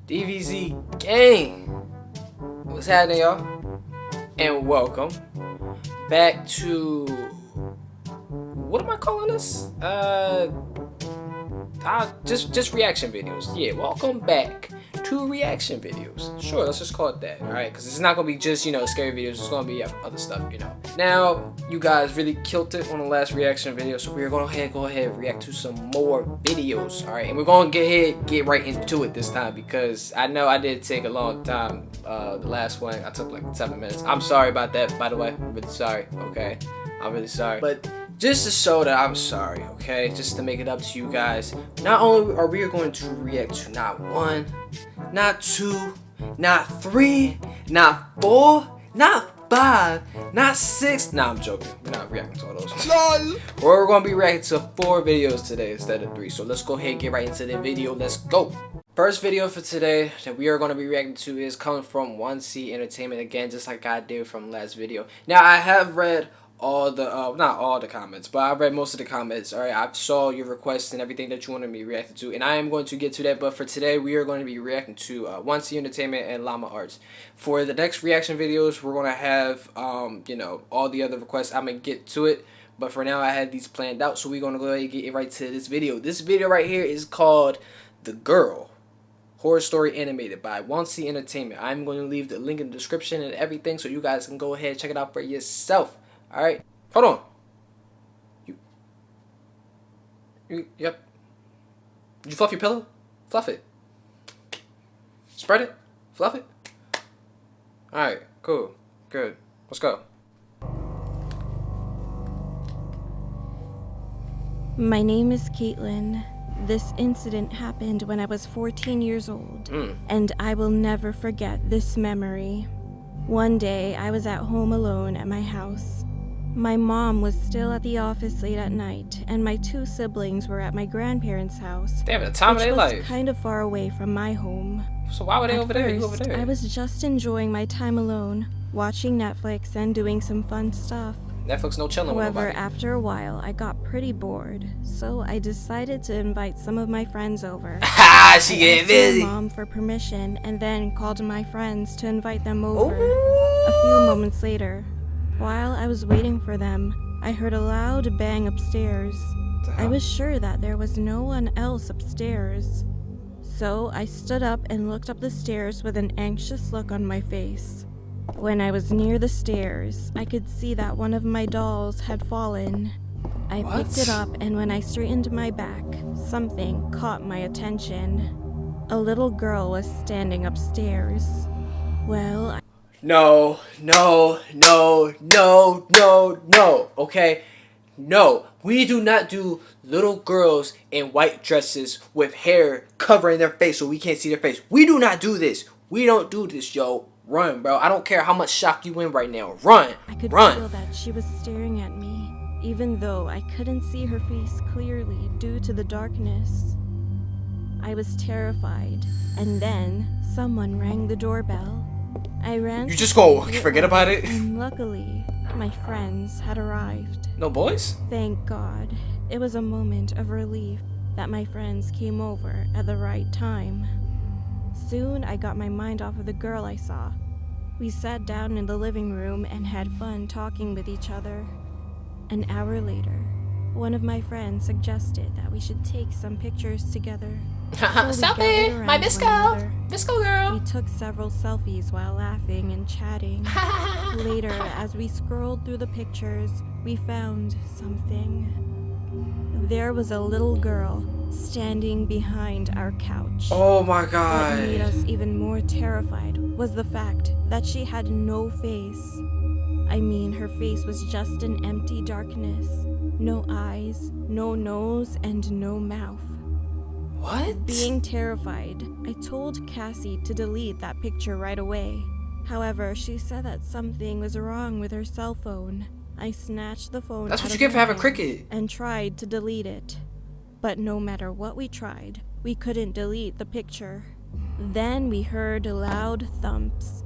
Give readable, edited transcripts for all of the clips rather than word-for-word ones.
DVZ gang, what's happening, y'all? And welcome back to, what am I calling this? Just reaction videos. Yeah, welcome back to reaction videos. Sure, let's just call it that. All right, because it's not gonna be just scary videos. It's gonna be other stuff. Now you guys really killed it on the last reaction video, so we're gonna go ahead and react to some more videos. All right, and we're gonna get right into it this time because I know I did take a long time. The last one I took like 7 minutes. I'm sorry about that, by the way. I'm really sorry. Okay, I'm really sorry, but just to show that I'm sorry, okay? Just to make it up to you guys. Not only are we going to react to not 1, not 2, not 3, not 4, not 5, not 6. Nah, I'm joking. We're not reacting to all those. We're going to be reacting to 4 videos today instead of 3. So let's go ahead and get right into the video. Let's go. First video for today that we are going to be reacting to is coming from Wansee Entertainment. Again, just like I did from last video. Now, I have read all the not all the comments, but I read most of the comments. All right, I saw your requests and everything that you wanted me to react to, and I am going to get to that. But for today, we are going to be reacting to Wansee Entertainment and Llama Arts. For the next reaction videos, we're going to have all the other requests. I'm gonna get to it, but for now, I had these planned out, so we're gonna go ahead and get right to this video. This video right here is called "The Girl." Horror story animated by Wansee Entertainment. I'm going to leave the link in the description and everything, so you guys can go ahead and check it out for yourself. All right, hold on. Yep. Did you fluff your pillow? Fluff it. Spread it. Fluff it. All right, cool, good. Let's go. My name is Caitlin. This incident happened when I was 14 years old, and I will never forget this memory. One day, I was at home alone at my house. My mom was still at the office late at night, and my 2 siblings were at my grandparents' house, They having the time of their life. which was kind of far away from my home. So why were they over there? You over there? I was just enjoying my time alone, watching Netflix and doing some fun stuff. Netflix no chilling with However, nobody. after a while, I got pretty bored, so I decided to invite some of my friends over. She getting I busy. asked my mom for permission and then called my friends to invite them over. A few moments later, while I was waiting for them, I heard a loud bang upstairs. I was sure that there was no one else upstairs. So I stood up and looked up the stairs with an anxious look on my face. When I was near the stairs, I could see that one of my dolls had fallen. I picked it up, and when I straightened my back, something caught my attention. A little girl was standing upstairs. Well, No, okay? No, we do not do little girls in white dresses with hair covering their face so we can't see their face. We do not do this. We don't do this, yo. Run, bro. I don't care how much shock you in right now. Run. I could Run. feel that she was staring at me, even though I couldn't see her face clearly due to the darkness. I was terrified, and then someone rang the doorbell. I ran. You just gonna forget about it? And luckily, my friends had arrived. No boys? Thank God. It was a moment of relief that my friends came over at the right time. Soon, I got my mind off of the girl I saw. We sat down in the living room and had fun talking with each other. An hour later, one of my friends suggested that we should take some pictures together. Selfie! My Bisco! Bisco girl! We took several selfies while laughing and chatting. Later, as we scrolled through the pictures, we found something. There was a little girl standing behind our couch. Oh my What god. made us even more terrified was the fact that she had no face. I mean, her face was just an empty darkness. No eyes, no nose, and no mouth. What? Being terrified, I told Cassie to delete that picture right away. However, she said that something was wrong with her cell phone. I snatched the phone That's out what you of get her for having hand cricket. and tried to delete it. But no matter what we tried, we couldn't delete the picture. Then we heard loud thumps.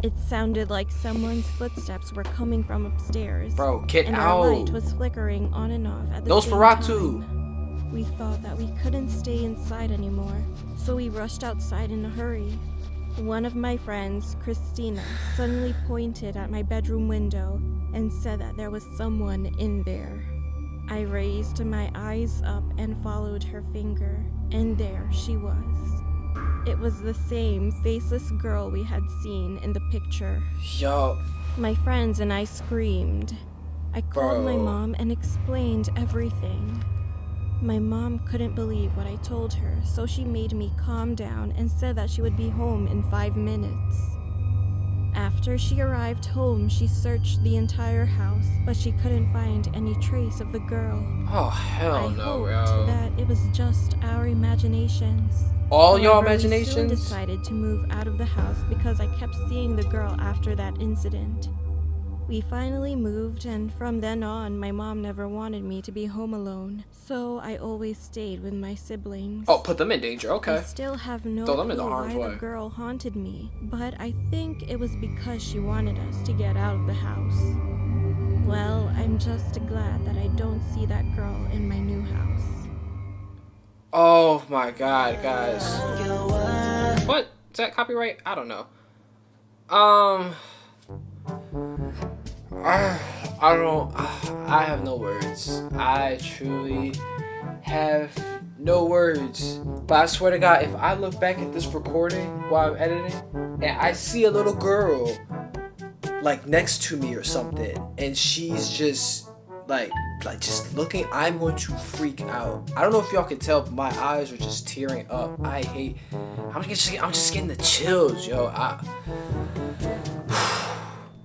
It sounded like someone's footsteps were coming from upstairs. Bro, get and out. our light was flickering on and off at the same Nosferatu. time. we thought that we couldn't stay inside anymore, so we rushed outside in a hurry. One of my friends, Christina, suddenly pointed at my bedroom window and said that there was someone in there. I raised my eyes up and followed her finger, and there she was. It was the same faceless girl we had seen in the picture. Yo. My friends and I screamed. I called my mom and explained everything. My mom couldn't believe what I told her, so she made me calm down and said that she would be home in 5 minutes. After she arrived home, she searched the entire house, but she couldn't find any trace of the girl. Oh, hell no, bro. I hoped that it was just our imaginations. All y'all However, imaginations? We still decided to move out of the house because I kept seeing the girl after that incident. We finally moved, and from then on, my mom never wanted me to be home alone, so I always stayed with my siblings. Oh, put them in danger, okay. I still have no Throw them in clue the harm's why way. the girl haunted me, but I think it was because she wanted us to get out of the house. Well, I'm just glad that I don't see that girl in my new house. Oh my god, guys. What? Is that copyright? I don't know. I have no words. I truly have no words. But I swear to God, if I look back at this recording while I'm editing and I see a little girl like next to me or something and she's just like just looking, I'm going to freak out. I don't know if y'all can tell, but my eyes are just tearing up. I'm just getting the chills, yo.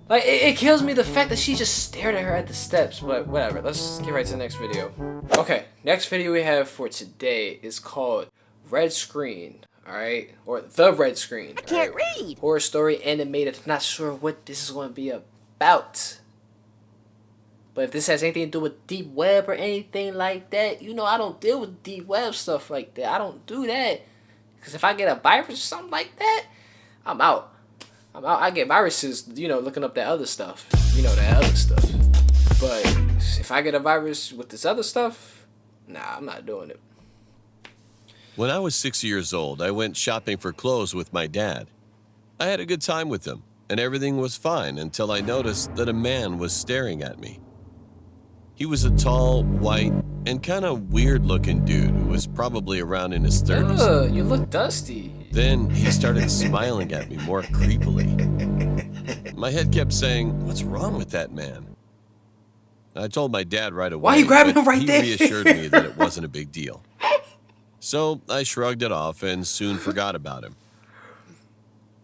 Like, it kills me the fact that she just stared at her at the steps, but whatever. Let's get right to the next video. Okay, next video we have for today is called Red Screen, alright? Or The Red Screen. I can't read! Horror story animated. Not sure what this is going to be about. But if this has anything to do with deep web or anything like that, you know I don't deal with deep web stuff like that. I don't do that. Because if I get a virus or something like that, I'm out. I get viruses, you know, looking up that other stuff. You know, that other stuff. But if I get a virus with this other stuff, nah, I'm not doing it. When I was 6 years old, I went shopping for clothes with my dad. I had a good time with him, and everything was fine until I noticed that a man was staring at me. He was a tall, white, and kind of weird-looking dude who was probably around in his 30s. Ugh, you look dusty. Then he started smiling at me more creepily. My head kept saying, "What's wrong with that man?" I told my dad right away. Why are you grabbing but him right there? He reassured me that it wasn't a big deal. So I shrugged it off and soon forgot about him.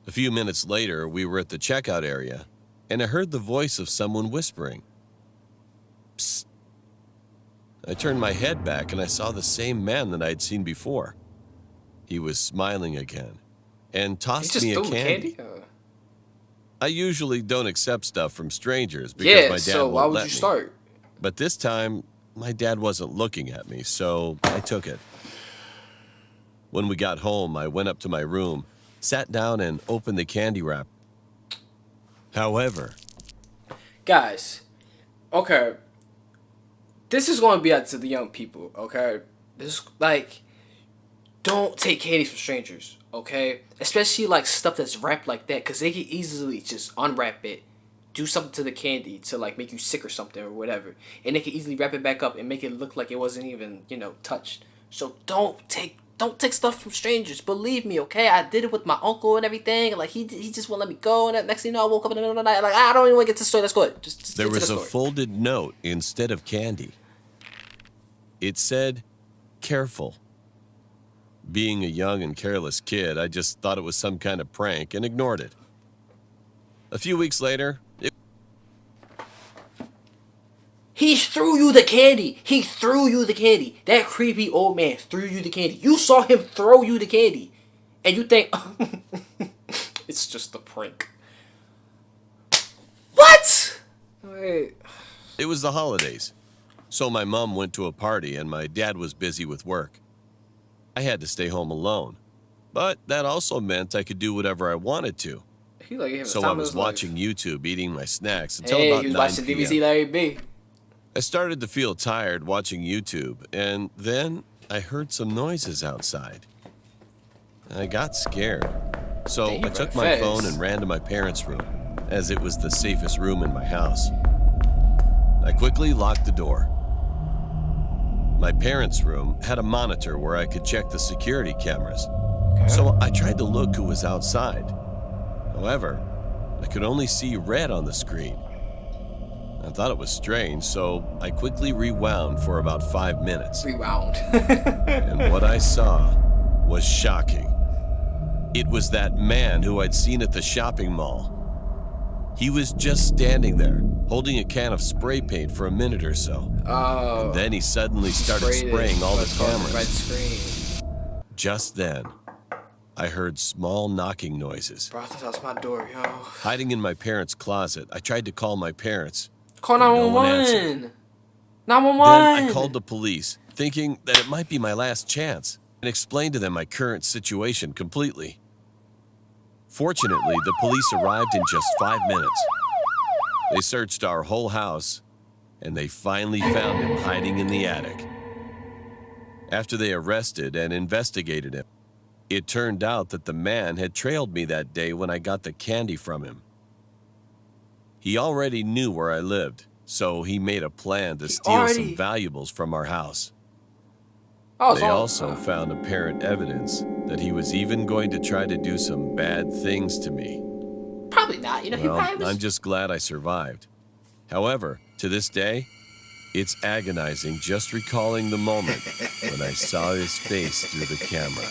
A few minutes later, we were at the checkout area, and I heard the voice of someone whispering. Psst. I turned my head back and I saw the same man that I'd seen before. He was smiling again and tossed me a candy. I usually don't accept stuff from strangers because my dad so won't why would let you me. start? But this time, my dad wasn't looking at me, so I took it. When we got home, I went up to my room, sat down, and opened the candy wrap. However, guys, okay, this is going to be out to the young people, okay? This, like, don't take candy from strangers, okay? Especially, like, stuff that's wrapped like that, because they can easily just unwrap it, do something to the candy to, like, make you sick or something or whatever, and they can easily wrap it back up and make it look like it wasn't even, you know, touched. So don't take stuff from strangers. Believe me, okay? I did it with my uncle and everything. Like, he just won't let me go, and next thing you know, I woke up in the middle of the night, like, I don't even want to get to the story. Let's go ahead. Just there get to was the a story. folded note instead of candy. It said, "Careful." Being a young and careless kid, I just thought it was some kind of prank and ignored it. A few weeks later, He threw you the candy. He threw you the candy. That creepy old man threw you the candy. You saw him throw you the candy. And you think, it's just a prank. What? Wait. it was the holidays. So my mom went to a party and my dad was busy with work. I had to stay home alone. But that also meant I could do whatever I wanted to. He like, So I was watching YouTube, eating my snacks until Hey, about he was 9 watching p.m. DBZ Larry B. I started to feel tired watching YouTube, and then I heard some noises outside. I got scared, so I took my phone and ran to my parents' room, as it was the safest room in my house. I quickly locked the door. My parents' room had a monitor where I could check the security cameras, so I tried to look who was outside. However, I could only see red on the screen. I thought it was strange, so I quickly rewound for about 5 minutes. Rewound. And what I saw was shocking. It was that man who I'd seen at the shopping mall. He was just standing there, holding a can of spray paint for a minute or so. Oh. And then he suddenly started spraying all the cameras. Red screen. Just then, I heard small knocking noises. Bro, I thought that was my door, yo. Hiding in my parents' closet, I tried to call my parents. Call 911. Then 911. I called the police, thinking that it might be my last chance, and explained to them my current situation completely. Fortunately, the police arrived in just 5 minutes. They searched our whole house, and they finally found him hiding in the attic. After they arrested and investigated him, it turned out that the man had trailed me that day when I got the candy from him. He already knew where I lived, so he made a plan to steal some valuables from our house. They also found apparent evidence that he was even going to try to do some bad things to me. Probably not. You know, he probably was... I'm just glad I survived. However, to this day, it's agonizing just recalling the moment when I saw his face through the camera.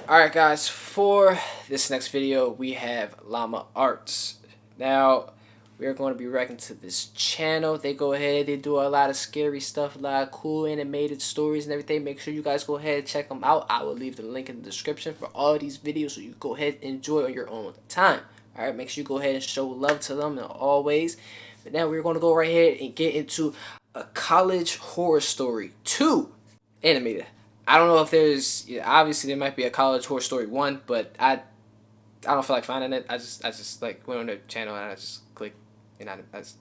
Alright guys, for this next video, we have Llama Arts. Now, we're going to be reacting to this channel. They go ahead, they do a lot of scary stuff, a lot of cool animated stories and everything. Make sure you guys go ahead and check them out. I will leave the link in the description for all of these videos so you go ahead and enjoy on your own time. Alright, make sure you go ahead and show love to them in all ways. But now we're going to go right ahead and get into A College Horror Story 2 animated. I don't know if there's, obviously there might be a College Horror Story 1, but I don't feel like finding it. I just like went on the channel and I just clicked, and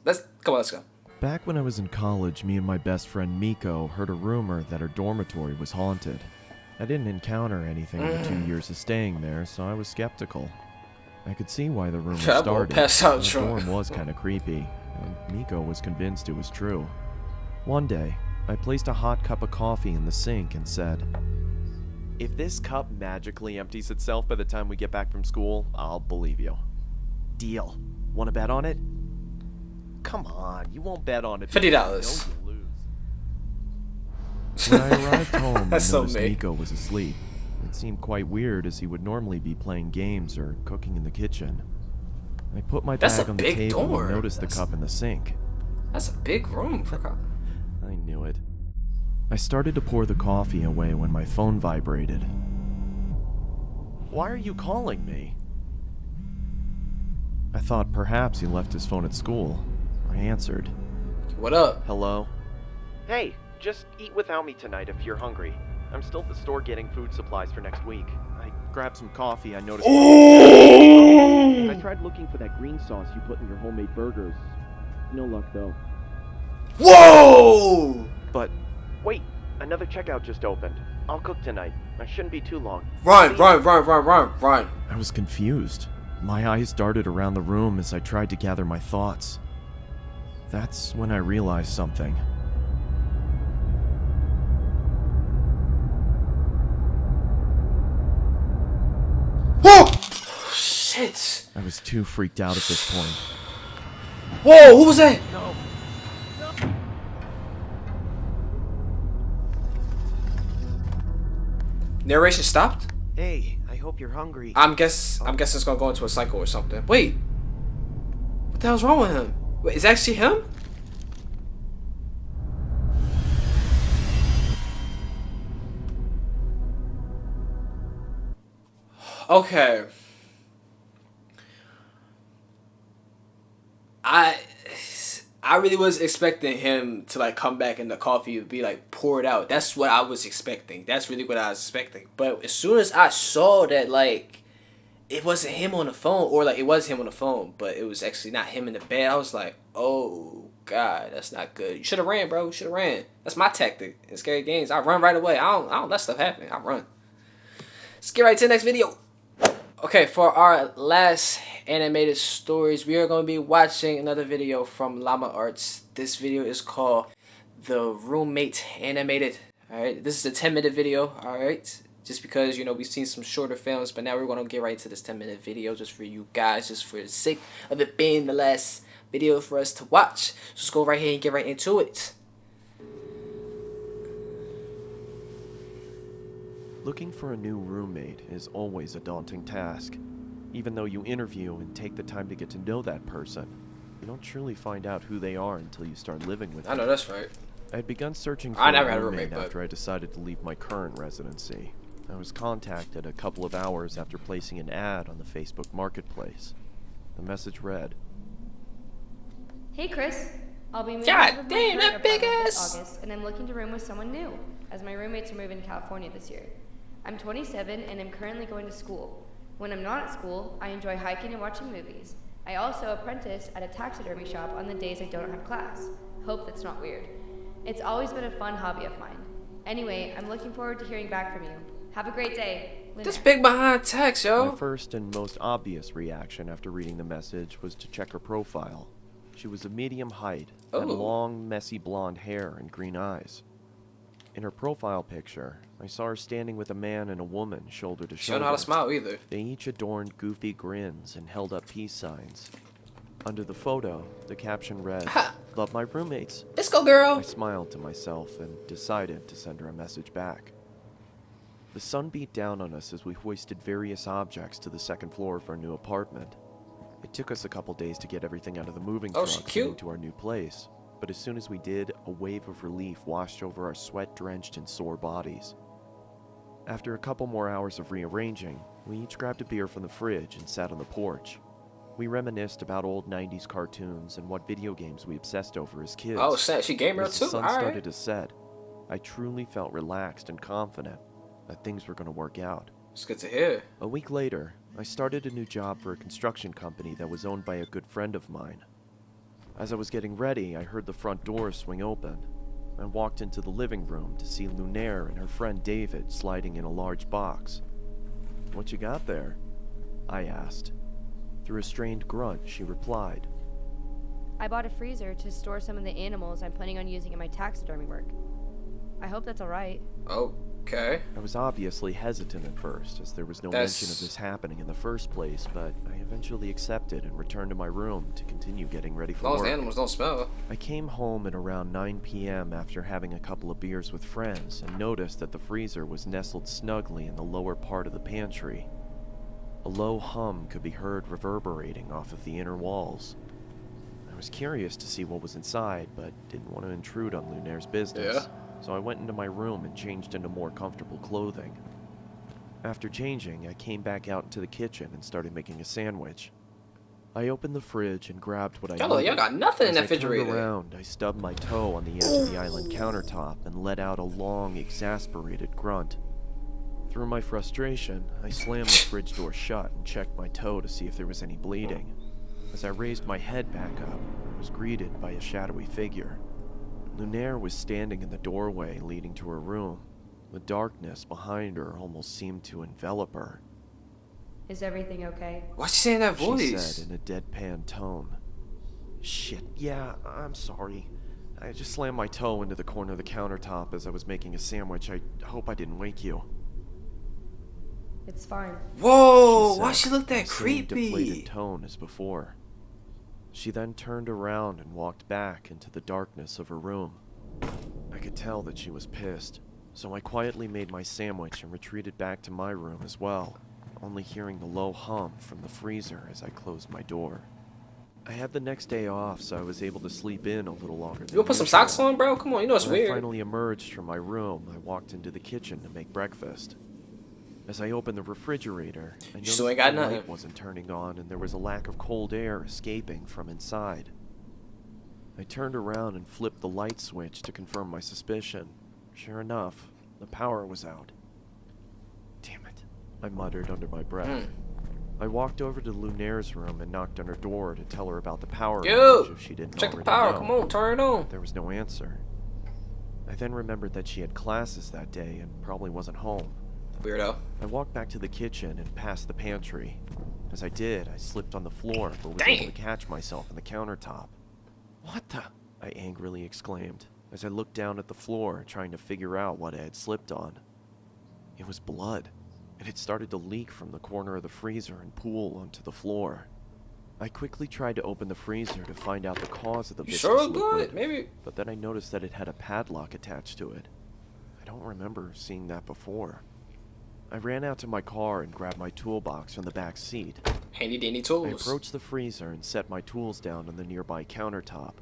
let's go. Back when I was in college, me and my best friend Miko heard a rumor that our dormitory was haunted. I didn't encounter anything in the 2 years of staying there, so I was skeptical. I could see why the rumor started. The dorm was kind of creepy, and Miko was convinced it was true. One day, I placed a hot cup of coffee in the sink and said, "If this cup magically empties itself by the time we get back from school, I'll believe you. Deal. Want to bet on it?" "Come on, you won't bet on it." $50. When I arrived home, I noticed so Miko was asleep. It seemed quite weird, as he would normally be playing games or cooking in the kitchen. I put my bag on the table and noticed the cup in the sink. That's a big room for coffee. I knew it. I started to pour the coffee away when my phone vibrated. "Why are you calling me?" I thought perhaps he left his phone at school. I answered. "What up?" "Hello?" "Hey, just eat without me tonight if you're hungry. I'm still at the store getting food supplies for next week. I grabbed some coffee. I noticed... I tried looking for that green sauce you put in your homemade burgers. No luck, though." Whoa! "But wait, another checkout just opened. I'll cook tonight. I shouldn't be too long." Run. I was confused. My eyes darted around the room as I tried to gather my thoughts. That's when I realized something. Whoa! Shit! I was too freaked out at this point. Whoa, who was that? No. Narration stopped? "Hey, I hope you're hungry." I'm guessing it's gonna go into a cycle or something. Wait. What the hell's wrong with him? Wait, is that actually him? Okay. I really was expecting him to like come back and the coffee would be like poured out. That's what I was expecting. That's really what I was expecting. But as soon as I saw that like it wasn't him on the phone, or like it was him on the phone, but it was actually not him in the bed, I was like, oh God, that's not good. You should have ran, bro. You should have ran. That's my tactic in scary games. I run right away. I don't let stuff happen. I run. Let's get right to the next video. Okay, for our last animated stories, we are going to be watching another video from Llama Arts. This video is called The Roommate Animated. Alright, this is a 10-minute video, alright? Just because, you know, we've seen some shorter films, but now we're going to get right into this 10-minute video just for you guys, just for the sake of it being the last video for us to watch. So let's go right here and get right into it. Looking for a new roommate is always a daunting task. Even though you interview and take the time to get to know that person, you don't truly find out who they are until you start living with them. I know that's right. I had begun searching for never a had a roommate roommate, after I decided to leave my current residency. I was contacted a couple of hours after placing an ad on the Facebook Marketplace. The message read, "Hey Chris, I'll be moving God out of damn, my that current big apartment ass. this August, and I'm looking to room with someone new, as my roommates are moving to California this year. I'm 27 and I'm currently going to school. When I'm not at school, I enjoy hiking and watching movies. I also apprentice at a taxidermy shop on the days I don't have class. Hope that's not weird. It's always been a fun hobby of mine. Anyway, I'm looking forward to hearing back from you. Have a great day. Lynette." This big behind text, yo. My first and most obvious reaction after reading the message was to check her profile. She was of medium height, had Oh. long, messy blonde hair and green eyes. In her profile picture, I saw her standing with a man and a woman shoulder to She don't shoulder. know how to smile either. They each adorned goofy grins and held up peace signs. Under the photo, the caption read, Ha! "Love my roommates." Let's go, girl. I smiled to myself and decided to send her a message back. The sun beat down on us as we hoisted various objects to the second floor of our new apartment. It took us a couple days to get everything out of the moving Oh, truck she and cute. into our new place, but as soon as we did, a wave of relief washed over our sweat-drenched and sore bodies. After a couple more hours of rearranging, we each grabbed a beer from the fridge and sat on the porch. We reminisced about old 90s cartoons and what video games we obsessed over as kids. Oh, snap. She gamer As the too? sun Alright. started to set, I truly felt relaxed and confident that things were going to work out. It's good to hear. A week later, I started a new job for a construction company that was owned by a good friend of mine. As I was getting ready, I heard the front door swing open and walked into the living room to see Lunaire and her friend David sliding in a large box. "What you got there?" I asked. Through a strained grunt, she replied, I bought a freezer to store some of the animals I'm planning on using in my taxidermy work. I hope that's alright. Okay. I was obviously hesitant at first, as there was no mention of this happening in the first place, but I eventually accepted and returned to my room to continue getting ready As for long as work. the animals don't smell. I came home at around 9 p.m. after having a couple of beers with friends and noticed that the freezer was nestled snugly in the lower part of the pantry. A low hum could be heard reverberating off of the inner walls. I was curious to see what was inside, but didn't want to intrude on Lunaire's business. Yeah. So I went into my room and changed into more comfortable clothing. After changing, I came back out into the kitchen and started making a sandwich. I opened the fridge and grabbed what I Y'all needed. got nothing in As that I turned refrigerator. around, I stubbed my toe on the edge of the island countertop and let out a long, exasperated grunt. Through my frustration, I slammed the fridge door shut and checked my toe to see if there was any bleeding. As I raised my head back up, I was greeted by a shadowy figure. Lunaire was standing in the doorway leading to her room. The darkness behind her almost seemed to envelop her. Is everything okay? Why's she saying that She voice? said in a deadpan tone. "Shit, yeah, I'm sorry. I just slammed my toe into the corner of the countertop as I was making a sandwich. I hope I didn't wake you." It's fine. Whoa, She why said she look that in the same deflated creepy? tone as before. She then turned around and walked back into the darkness of her room. I could tell that she was pissed, so I quietly made my sandwich and retreated back to my room as well, only hearing the low hum from the freezer as I closed my door. I had the next day off, so I was able to sleep in a little longer than You gonna put some usual. socks on, bro? Come on, you know it's When I weird. finally emerged from my room, I walked into the kitchen to make breakfast. As I opened the refrigerator, I noticed still ain't that got the light nothing. wasn't turning on and there was a lack of cold air escaping from inside. I turned around and flipped the light switch to confirm my suspicion. Sure enough, the power was out. Damn it, I muttered under my breath. I walked over to Lunaire's room and knocked on her door to tell her about the power Yo, outage if she didn't check the already power. know. Come on, turn it on. There was no answer. I then remembered that she had classes that day and probably wasn't home. Weirdo. I walked back to the kitchen and past the pantry. As I did, I slipped on the floor but was Dang. able to catch myself on the countertop. What the? I angrily exclaimed as I looked down at the floor trying to figure out what I had slipped on. It was blood. It had started to leak from the corner of the freezer and pool onto the floor. I quickly tried to open the freezer to find out the cause of the You viscous sure it's liquid, blood? Maybe. but then I noticed that it had a padlock attached to it. I don't remember seeing that before. I ran out to my car and grabbed my toolbox from the back seat. Handy dandy I tools. approached the freezer and set my tools down on the nearby countertop.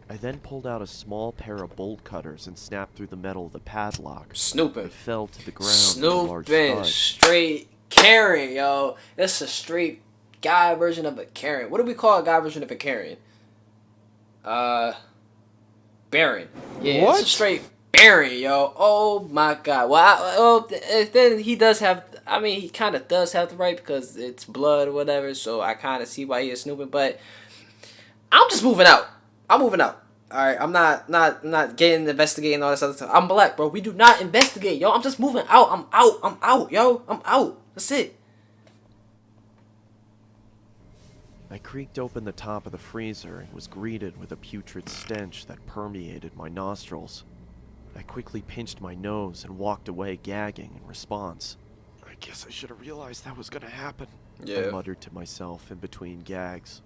I then pulled out a small pair of bolt cutters and snapped through the metal of the padlock. Snooping. It fell to the ground with a large Snooping. thud. Straight Karen, yo. That's a straight guy version of a Karen. What do we call a guy version of a Karen? Baron. Yeah, What? it's a straight Baron, yo. Oh my god. Well, then he does have. I mean, he kind of does have the right because it's blood or whatever. So I kind of see why he is snooping. But I'm just moving out. I'm moving out. All right, I'm not getting investigating all this other stuff. I'm black, bro. We do not investigate, yo. I'm just moving out. I'm out, yo. I'm out. That's it. I creaked open the top of the freezer and was greeted with a putrid stench that permeated my nostrils. I quickly pinched my nose and walked away gagging in response. I guess I should have realized that was gonna happen, I muttered to myself in between gags.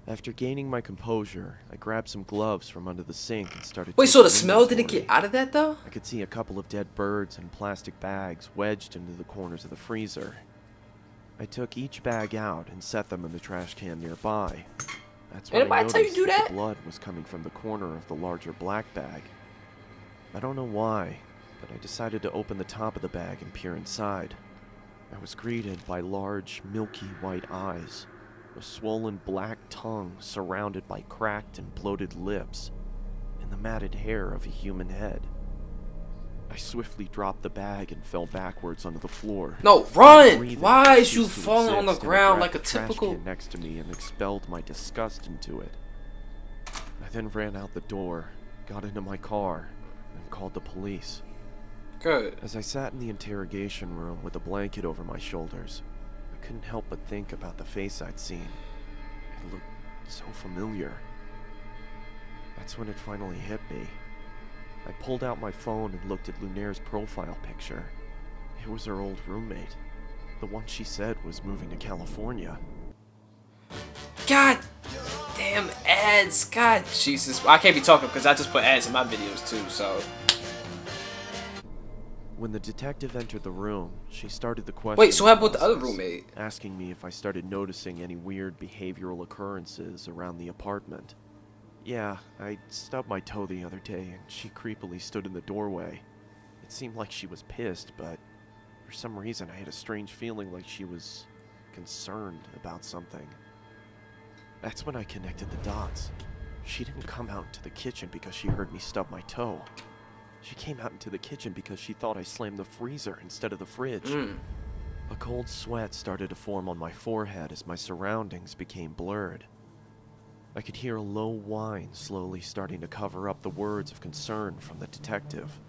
After gaining my composure, I grabbed some gloves from under the sink and started Wait, so the taking smell didn't inventory. get out of that though? I could see a couple of dead birds and plastic bags wedged into the corners of the freezer. I took each bag out and set them in the trash can nearby. That's when I Anybody tell you noticed to do that that? the blood was coming from the corner of the larger black bag. I don't know why, but I decided to open the top of the bag and peer inside. I was greeted by large, milky white eyes, a swollen black tongue surrounded by cracked and bloated lips, and the matted hair of a human head. I swiftly dropped the bag and fell backwards onto the floor. No, run! Breathing Why is ceased you to falling on the exist, and I ground grabbed like a the trash typical... can next to me and expelled my disgust into it. I then ran out the door, got into my car, and called the police. Good. As I sat in the interrogation room with a blanket over my shoulders, I couldn't help but think about the face I'd seen. It looked so familiar. That's when it finally hit me. I pulled out my phone and looked at Lunaire's profile picture. It was her old roommate. The one she said was moving to California. God damn ads. God, Jesus. I can't be talking because I just put ads in my videos too, so... When the detective entered the room, she started the question. Wait, so how about the other roommate? Asking me if I started noticing any weird behavioral occurrences around the apartment. Yeah, I stubbed my toe the other day and she creepily stood in the doorway. It seemed like she was pissed, but for some reason I had a strange feeling like she was concerned about something. That's when I connected the dots. She didn't come out into the kitchen because she heard me stub my toe. She came out into the kitchen because she thought I slammed the freezer instead of the fridge. A cold sweat started to form on my forehead as my surroundings became blurred. I could hear a low whine slowly starting to cover up the words of concern from the detective.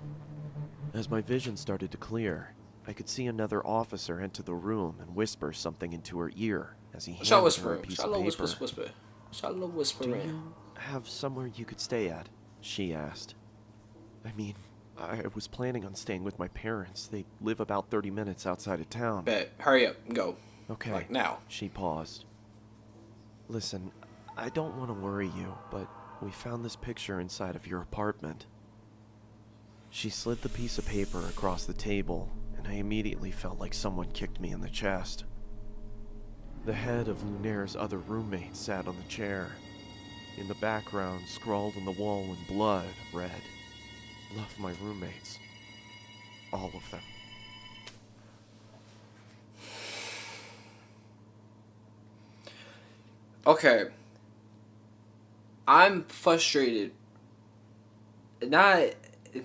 As my vision started to clear, I could see another officer enter the room and whisper something into her ear as he handed her a piece of paper. Whisper. Shallow Do whispering. you have somewhere you could stay at? She asked. I mean, I was planning on staying with my parents. They live about 30 minutes outside of town. Bet. Hurry up. Go. Okay. Like now. She paused. Listen, I don't want to worry you, but we found this picture inside of your apartment. She slid the piece of paper across the table, and I immediately felt like someone kicked me in the chest. The head of Lunaire's other roommate sat on the chair. In the background, scrawled on the wall in blood, read, "Love my roommates. All of them." Okay. I'm frustrated. Not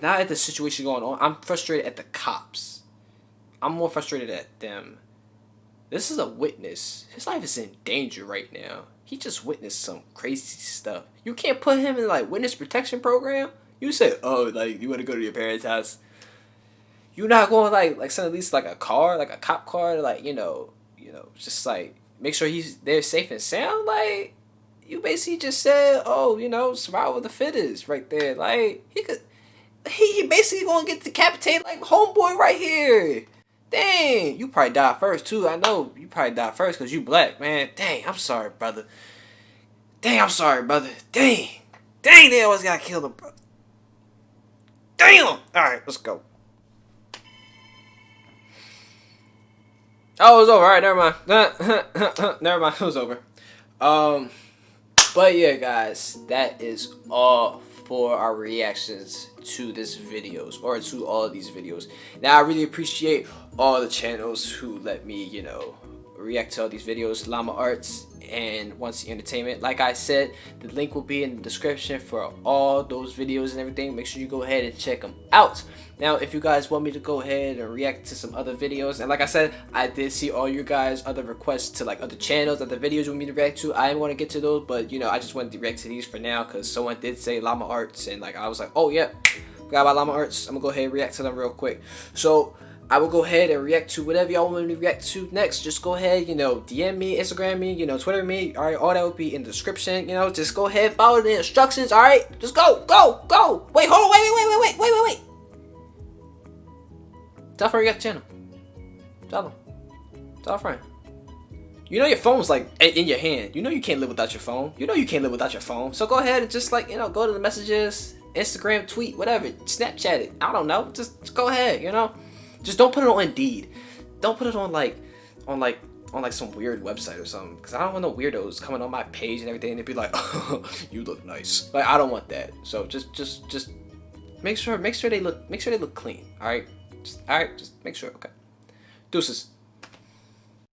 at the situation going on. I'm frustrated at the cops. I'm more frustrated at them This is a witness. His life is in danger right now. He just witnessed some crazy stuff. You can't put him in like witness protection program. You said, oh, like you want to go to your parents' house. You're not going like send at least like a car, like a cop car, like just like make sure they're safe and sound. Like you basically just said, oh, survival of the fittest right there. Like he basically gonna get decapitated like homeboy right here. Dang, you probably died first too. I know you probably died first because you black, man. Dang, I'm sorry, brother. Dang, they always gotta kill them, bro. Damn. All right, let's go. Oh, it was over. All right, never mind. Never mind, it was over. But yeah, guys, that is all for our reactions to this videos, or to all of these videos. Now I really appreciate all the channels who let me react to all these videos. Llama Arts and Wansee Entertainment. Like I said, the link will be in the description for all those videos and everything. Make sure you go ahead and check them out. Now if you guys want me to go ahead and react to some other videos, and like I said, I did see all you guys other requests to like other channels, other videos you want me to react to. I want to get to those, but I just wanted to react to these for now because someone did say Llama Arts, and like I was like, oh yeah, forgot about Llama Arts. I'm gonna go ahead and react to them real quick. So I will go ahead and react to whatever y'all want me to react to next. Just go ahead, DM me, Instagram me, Twitter me. All right, all that will be in the description. Just go ahead, follow the instructions. All right, just go. Wait, hold on, wait. Tell a friend you got the channel. Tell them. Tell a friend. Your phone's like in your hand. You can't live without your phone. You can't live without your phone. So go ahead and just like go to the messages, Instagram, tweet, whatever, Snapchat it. I don't know. Just go ahead. Just don't put it on Indeed. Don't put it on some weird website or something. Cause I don't want no weirdos coming on my page and everything and they be like, oh, you look nice. Like I don't want that. So just make sure they look clean. All right. Just make sure. Okay. Deuces.